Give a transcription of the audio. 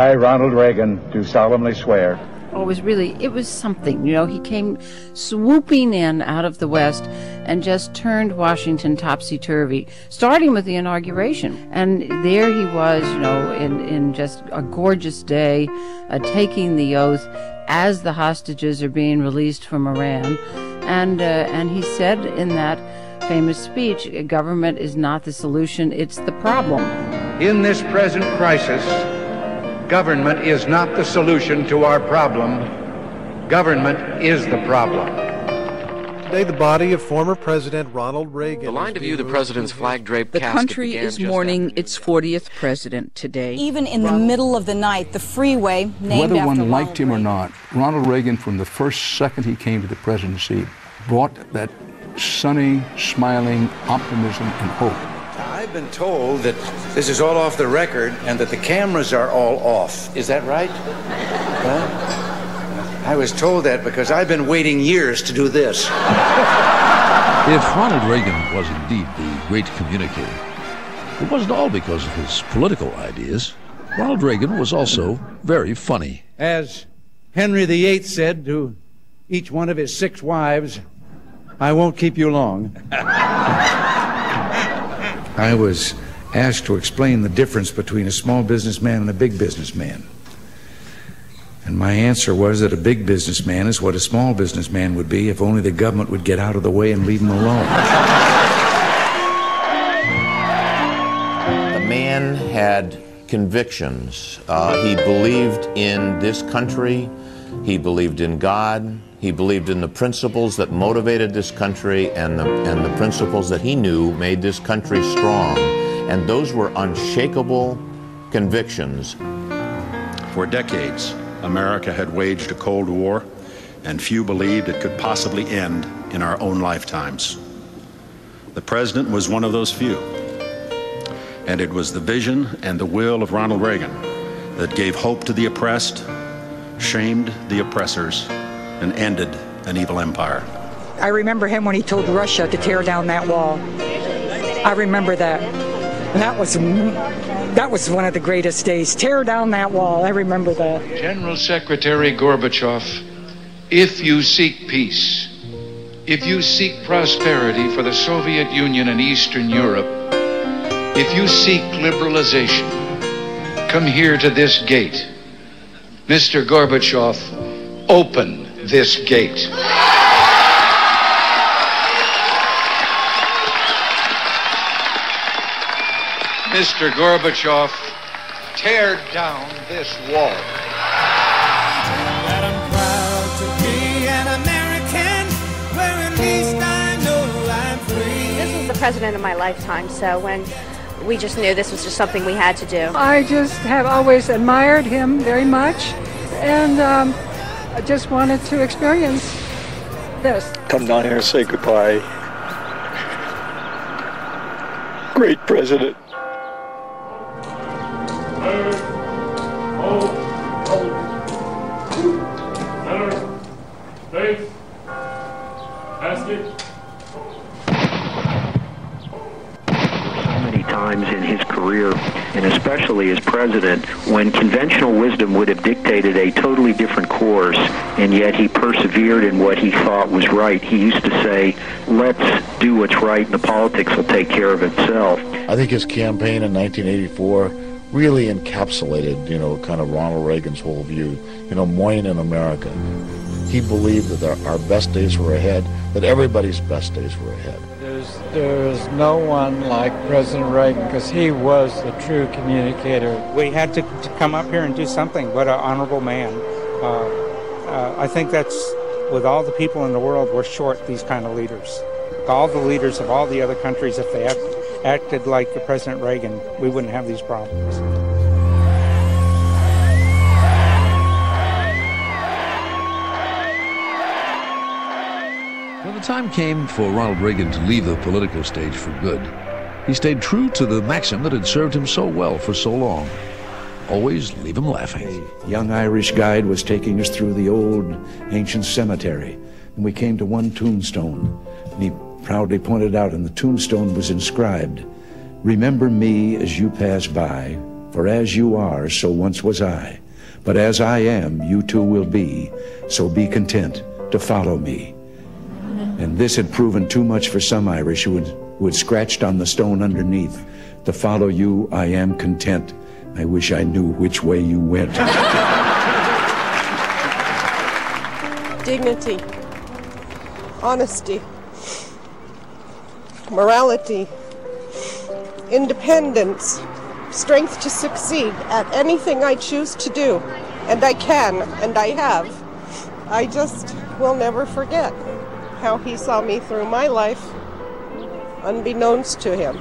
I, Ronald Reagan, do solemnly swear. Oh, it was something. You know, he came swooping in out of the West and just turned Washington topsy-turvy, starting with the inauguration. And there he was, you know, in just a gorgeous day, taking the oath as the hostages are being released from Iran. And he said in that famous speech, government is not the solution, it's the problem. In this present crisis, government is not the solution to our problem. Government is the problem. Today, the body of former President Ronald Reagan. The line to view the president's flag-draped casket. The country is mourning its 40th president today. Even in the middle of the night, the freeway named Whether after one liked him or Reagan. not, Ronald Reagan, from the first second he came to the presidency, brought that sunny, smiling optimism and hope. I've been told that this is all off the record and that the cameras are all off. Is that right? Huh? I was told that because I've been waiting years to do this. If Ronald Reagan was indeed the great communicator, it wasn't all because of his political ideas. Ronald Reagan was also very funny. As Henry VIII said to each one of his 6 wives, I won't keep you long. I was asked to explain the difference between a small businessman and a big businessman. And my answer was that a big businessman is what a small businessman would be if only the government would get out of the way and leave him alone. The man had convictions. He believed in this country. He believed in God. He believed in the principles that motivated this country and the principles that he knew made this country strong. And those were unshakable convictions. For decades, America had waged a Cold War, and few believed it could possibly end in our own lifetimes. The president was one of those few. And it was the vision and the will of Ronald Reagan that gave hope to the oppressed, shamed the oppressors, and ended an evil empire. I remember him when he told Russia to tear down that wall. I remember that. And that was one of the greatest days. Tear down that wall. I remember that. General Secretary Gorbachev, if you seek peace, if you seek prosperity for the Soviet Union and Eastern Europe, if you seek liberalization, come here to this gate. Mr. Gorbachev, open this gate. Mr. Gorbachev, tear down this wall. That I'm proud to be an American, where at least I know I'm free. This was the president of my lifetime, so when we just knew this was just something we had to do. I just have always admired him very much, and I just wanted to experience this. Come down here and say goodbye. Great president. Times in his career, and especially as president, when conventional wisdom would have dictated a totally different course, and yet he persevered in what he thought was right. He used to say, let's do what's right and the politics will take care of itself. I think his campaign in 1984 really encapsulated, kind of Ronald Reagan's whole view, mourning in America. He believed that our best days were ahead, that everybody's best days were ahead. There's no one like President Reagan because he was the true communicator. We had to come up here and do something. What an honorable man. I think that's, with all the people in the world, we're short these kind of leaders. All the leaders of all the other countries, if they acted like President Reagan, we wouldn't have these problems. When the time came for Ronald Reagan to leave the political stage for good, he stayed true to the maxim that had served him so well for so long. Always leave him laughing. A young Irish guide was taking us through the old ancient cemetery, and we came to one tombstone, and he proudly pointed out, and the tombstone was inscribed, "Remember me as you pass by, For as you are, so once was I. But as I am, you too will be. So be content to follow me. And this had proven too much for some Irish who had scratched on the stone underneath. To follow you, I am content. I wish I knew which way you went. Dignity, honesty, morality, independence, strength to succeed at anything I choose to do. And I can, and I have. I just will never forget how he saw me through my life, unbeknownst to him.